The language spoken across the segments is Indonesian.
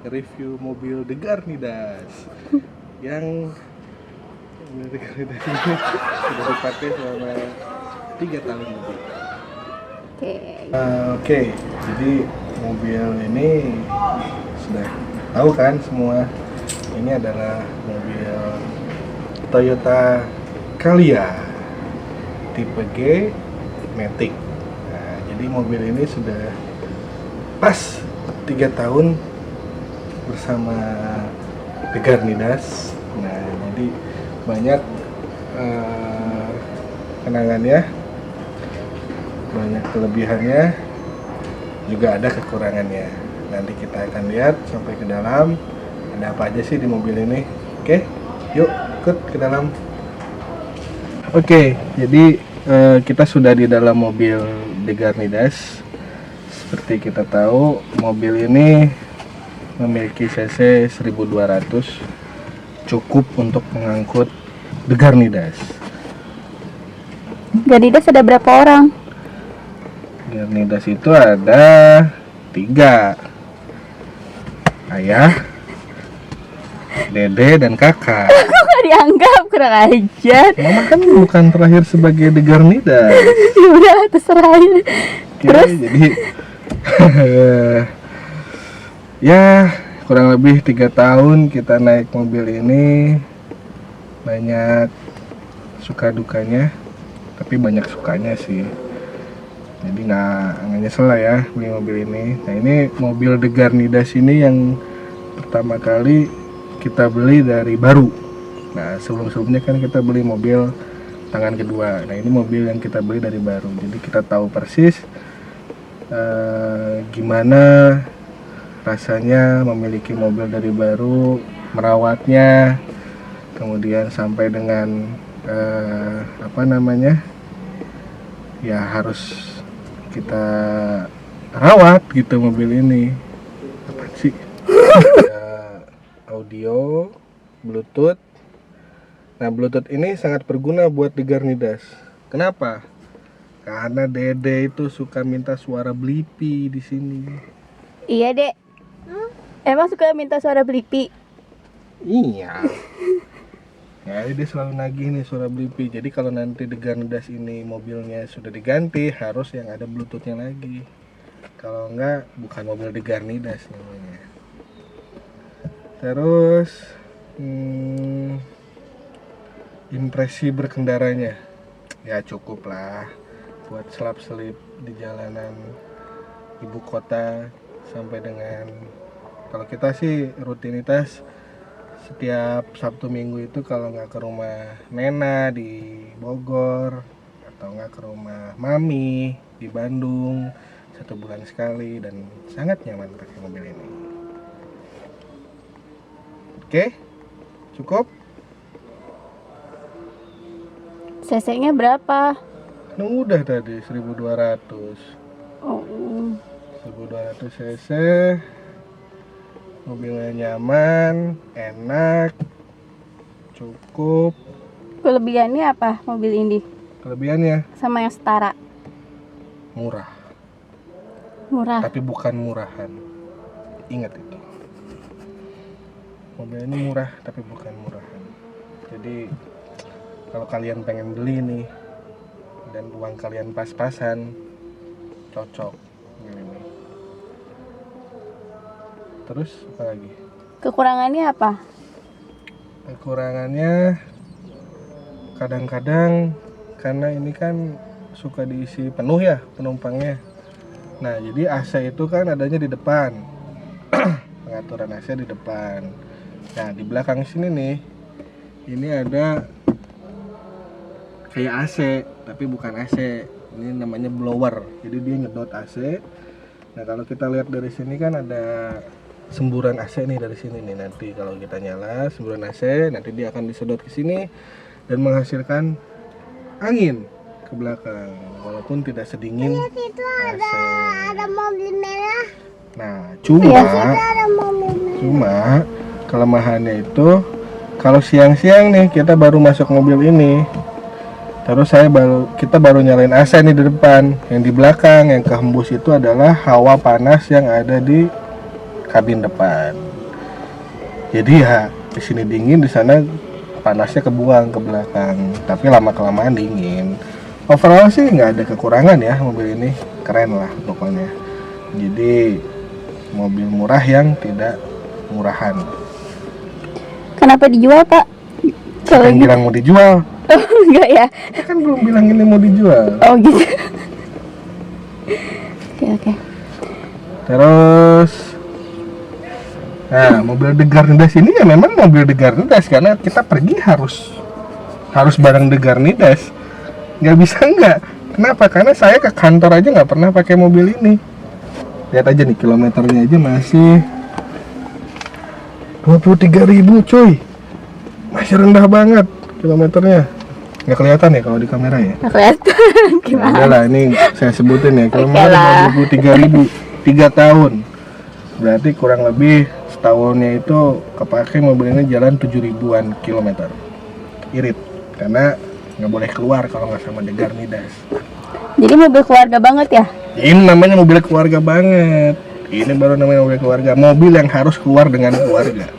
review mobil Degar Nidas yang mobil Degar Nidas ini sudah dipakai selama 3 tahun lebih. Oke, jadi mobil ini sudah tahu kan semua, ini adalah mobil Toyota Calya tipe G Matic. Nah, jadi mobil ini sudah pas 3 tahun bersama Degar Nidas. Nah, jadi banyak kenangannya, banyak kelebihannya, juga ada kekurangannya. Nanti kita akan lihat sampai ke dalam ada apa aja sih di mobil ini. Oke, yuk ikut ke dalam. Oke, jadi kita sudah di dalam mobil Degar Nidas. Seperti kita tahu, mobil ini memiliki cc 1200, cukup untuk mengangkut Degar Nidas. Degar Nidas ada berapa orang? Degar Nidas itu ada 3, ayah, dede, dan kakak. Kok dianggap kurang ajar? Mama kan bukan terakhir sebagai Degar Nidas. Ya udah, terserah. Oke, Terus? jadi ya kurang lebih 3 tahun kita naik mobil ini. Banyak suka dukanya, tapi banyak sukanya sih. Jadi nggak nyesel lah ya beli mobil ini. Nah, ini mobil Degar Nidas ini yang pertama kali kita beli dari baru. Nah, sebelum-sebelumnya kan kita beli mobil tangan kedua. Nah, ini mobil yang kita beli dari baru. Jadi kita tahu persis gimana rasanya memiliki mobil dari baru, merawatnya, kemudian sampai dengan ya harus kita rawat gitu mobil ini. Apa sih? Audio, Bluetooth. Nah, Bluetooth ini sangat berguna buat Degar Nidas. Kenapa? Karena Dede itu suka minta suara Blippi di sini. Iya, Dek. Emang suka minta suara Blippi? Iya. Ya, dia selalu nagih nih suara Blippi. Jadi kalau nanti Degar Nidas ini mobilnya sudah diganti, harus yang ada Bluetoothnya lagi. Kalau enggak, bukan mobil Degar Nidas namanya. Terus impresi berkendaranya ya cukup lah buat selap-selip di jalanan ibu kota. Sampai dengan, kalau kita sih rutinitas setiap Sabtu Minggu itu kalau nggak ke rumah Nena di Bogor atau nggak ke rumah Mami di Bandung 1 bulan sekali, dan sangat nyaman pakai mobil ini. Oke, cukup. CC-nya berapa? Kan udah tadi 1200. Oh. 1200 cc. Mobilnya nyaman, enak, cukup. Kelebihannya apa mobil ini? Kelebihannya Sama yang setara? murah, Murah. tapi bukan murahan. Ingat itu. Mobil ini murah, tapi bukan murahan. Jadi kalau kalian pengen beli nih dan uang kalian pas-pasan, cocok ini. Terus apa lagi? Kekurangannya apa? Kekurangannya kadang-kadang karena ini kan suka diisi penuh ya penumpangnya. Nah, jadi AC itu kan adanya di depan. Pengaturan AC di depan. Nah, di belakang sini nih, ini ada kayak AC, tapi bukan AC. Ini namanya blower. Jadi dia nyedot AC. Nah, kalau kita lihat dari sini kan ada semburan AC nih dari sini nih. Nanti kalau kita nyala semburan AC, nanti dia akan disedot ke sini dan menghasilkan angin ke belakang, walaupun tidak sedingin Itu AC. ada mobil merah. Nah, cuma kelemahannya itu kalau siang-siang nih kita baru masuk mobil ini, terus kita baru nyalain AC nih di depan, yang di belakang yang kehembus itu adalah hawa panas yang ada di kabin depan. Jadi ya di sini dingin, di sana panasnya kebuang ke belakang. Tapi lama kelamaan dingin. Overall sih nggak ada kekurangan ya, mobil ini keren lah pokoknya. Jadi mobil murah yang tidak murahan. Kenapa dijual, Pak? Kalau Yang gitu. bilang mau dijual, Oh, enggak ya? saya kan belum bilang ini mau dijual. Oh, gitu. Oke. Terus, nah mobil The Garnidas ini ya memang mobil The Garnidas karena kita pergi harus bareng The Garnidas. Nggak bisa nggak. Kenapa? Karena saya ke kantor aja nggak pernah pakai mobil ini. Lihat aja nih kilometernya aja masih 23.000 cuy. Masih rendah banget kilometernya. Nggak kelihatan ya kalau di kamera ya? Nggak kelihatan. Ya Gimana? udahlah, ini saya sebutin ya. Kilometer lah. 23.000, 3 tahun. Berarti kurang lebih setahunnya itu kepake mobil ini jalan 7.000-an kilometer. Irit, karena nggak boleh keluar kalau nggak sama The Garnidas. Jadi mobil keluarga banget ya? Ini namanya mobil keluarga banget. Ini baru namanya mobil keluarga. Mobil yang harus keluar dengan keluarga.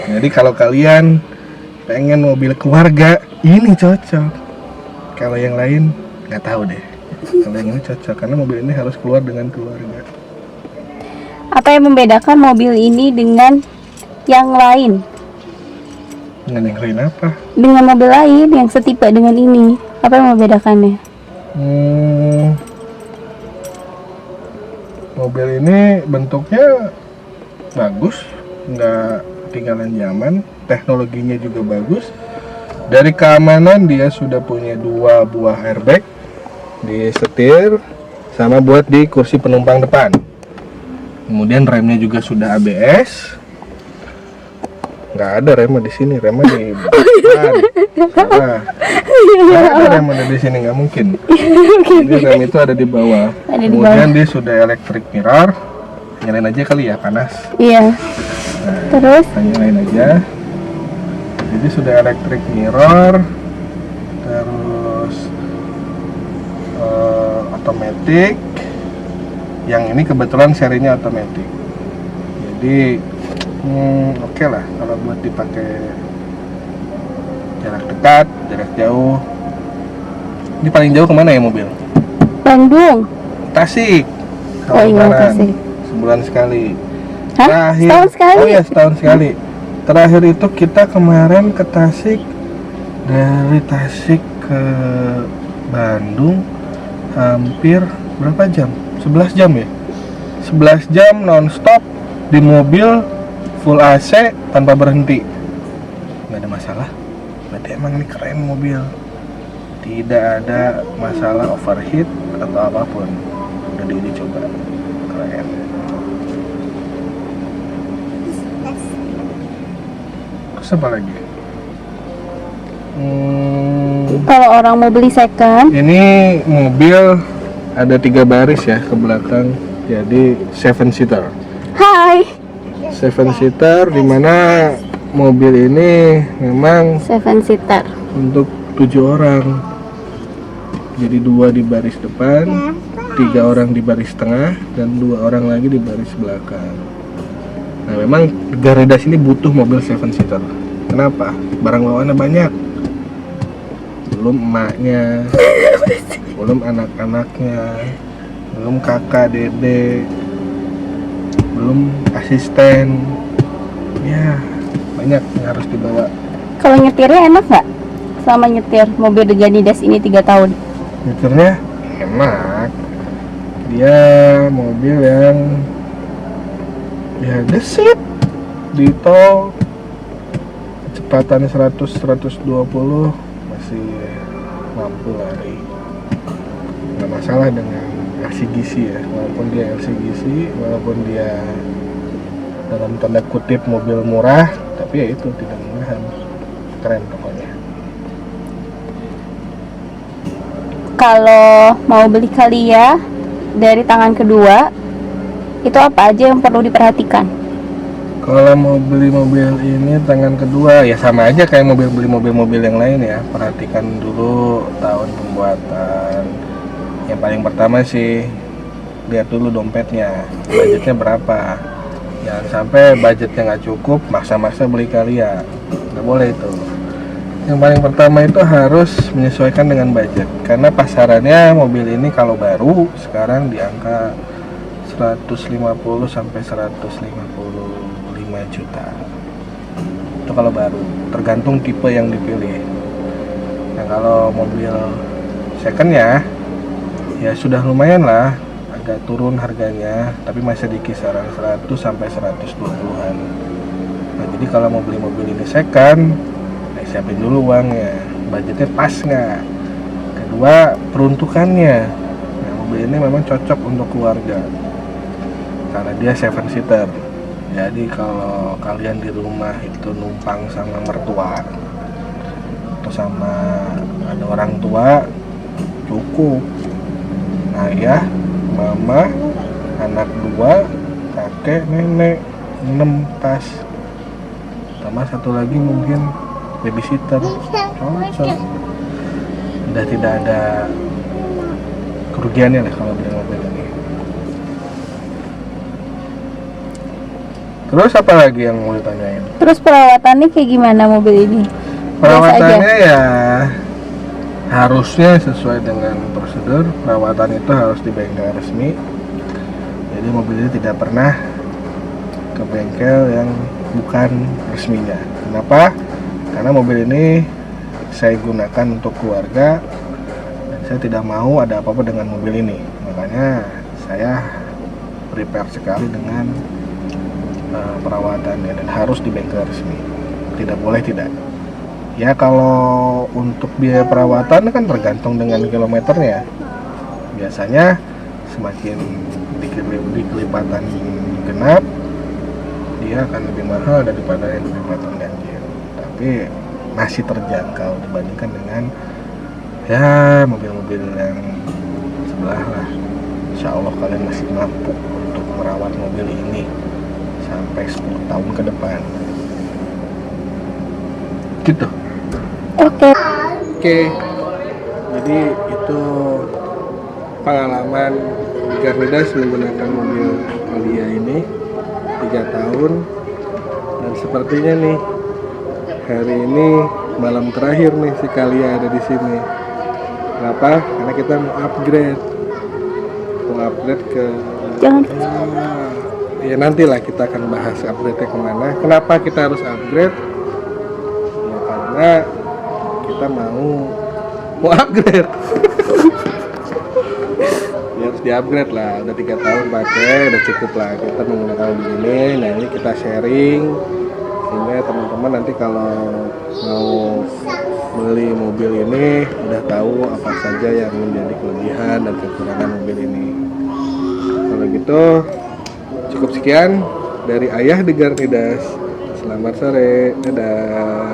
Jadi kalau kalian pengen mobil keluarga, ini cocok. Kalau yang lain nggak tahu deh. Kalau yang ini cocok karena mobil ini harus keluar dengan keluarga. Apa yang membedakan mobil ini dengan yang lain? Dengan yang lain apa? Dengan mobil lain yang setipe dengan ini, apa yang membedakannya? Mobil ini bentuknya bagus, nggak ketinggalan zaman, teknologinya juga bagus. Dari keamanan dia sudah punya 2 buah airbag di setir sama buat di kursi penumpang depan. Kemudian remnya juga sudah ABS. Nggak ada remnya di sini, remnya di depan. Salah. Nggak ada remnya di sini, nggak mungkin. Jadi rem itu ada di bawah. Ada di Kemudian dia sudah electric mirror. Nyalain aja kali ya, panas. Iya. Terus? Nyalain aja. Jadi sudah electric mirror. Terus automatic. Yang ini kebetulan serinya automatic. Jadi oke lah kalau buat dipakai jarak dekat, jarak jauh. Ini paling jauh kemana ya mobil? Bandung. Tasik. Oh iya, Kalimantan. Tasik. Sebulan sekali. Hah? Setahun sekali? Oh ya, setahun sekali. Terakhir itu kita kemarin ke Tasik. Dari Tasik ke Bandung hampir berapa jam? 11 jam ya? 11 jam non-stop di mobil full AC tanpa berhenti. Nggak ada masalah. Berarti emang ini keren mobil. Tidak ada masalah overheat atau apapun. Udah diuji coba. Keren. Terus apa lagi? Kalau orang mau beli second, Ini mobil ada 3 baris ya ke belakang. Jadi 7 seater. hai. 7 seater dimana mobil ini memang 7 seater. untuk 7 orang. Jadi 2 di baris depan, 3 orang di baris tengah, dan 2 orang lagi di baris belakang. Nah memang Garnidas ini butuh mobil 7 seater. Kenapa? Barang bawaannya banyak. Belum emaknya, belum anak-anaknya, belum kakak, dede, belum asisten. Ya banyak yang harus dibawa. Kalau nyetirnya enak nggak? Sama nyetir mobil The Garnidas ini 3 tahun. Nyetirnya enak. Dia mobil yang ya gesit di tol kecepatan 100-120 masih mampu lari. Nggak masalah dengan LCGC ya, walaupun dia LCGC, walaupun dia dalam tanda kutip mobil murah, tapi ya itu tidak murahan. Keren pokoknya. Kalau mau beli kali ya dari tangan kedua, itu apa aja yang perlu diperhatikan? Kalau mau beli mobil ini tangan kedua ya sama aja kayak beli mobil-mobil yang lain ya. Perhatikan dulu tahun pembuatan. Yang paling pertama sih lihat dulu dompetnya, budgetnya berapa. Jangan sampai budgetnya nggak cukup, maksa-maksa beli Calya. Nggak boleh itu. Yang paling pertama itu harus menyesuaikan dengan budget. Karena pasarannya mobil ini kalau baru sekarang di angka 150 sampai 155 juta. Itu kalau baru, tergantung tipe yang dipilih. Nah kalau mobil secondnya ya sudah lumayan lah, agak turun harganya, tapi masih di kisaran 100 sampai 120-an. Nah, jadi kalau mau beli mobil ini second, siapin dulu uangnya, budgetnya pas nggak. Kedua, peruntukannya. Nah, mobil ini memang cocok untuk keluarga karena dia 7 seater. Jadi kalau kalian di rumah itu numpang sama mertua atau sama ada orang tua, cukup. Ayah, mama, anak 2, kakek, nenek 6 pas. Tambah satu lagi mungkin babysitter. Cocok. Udah tidak ada kerugiannya lah kalau beli mobil ini. Terus apa lagi yang mau ditanyain? Terus perawatannya kayak gimana mobil ini? Perawatannya ya harusnya sesuai dengan prosedur. Perawatan itu harus di bengkel resmi. Jadi mobil ini tidak pernah ke bengkel yang bukan resminya. Kenapa? Karena mobil ini saya gunakan untuk keluarga dan saya tidak mau ada apa-apa dengan mobil ini. Makanya saya prepare sekali dengan perawatannya dan harus di bengkel resmi. Tidak boleh tidak. Ya kalau untuk biaya perawatan kan tergantung dengan kilometernya. Biasanya semakin dikelipatan genap dia akan lebih mahal daripada yang kelipatan ganjil. Tapi masih terjangkau dibandingkan dengan ya mobil-mobil yang sebelah lah. Insya Allah kalian masih mampu untuk merawat mobil ini sampai 10 tahun ke depan. Gitu. Oke. Jadi itu pengalaman Garnidas menggunakan mobil Calya ini 3 tahun. Dan sepertinya nih hari ini malam terakhir nih si Calya ada di sini. Kenapa? Karena kita mau upgrade ke ya nantilah kita akan bahas upgrade-nya kemana. Kenapa kita harus upgrade? Ya karena kita mau upgrade. Ya harus di-upgrade lah. Udah 3 tahun pakai, udah cukup lah kita menggunakan mobil ini. Nah ini kita sharing sehingga teman-teman nanti kalau mau beli mobil ini udah tahu apa saja yang menjadi kelebihan dan kekurangan mobil ini. Kalau gitu cukup sekian dari Ayah di Garnidas. Selamat sore, dadah.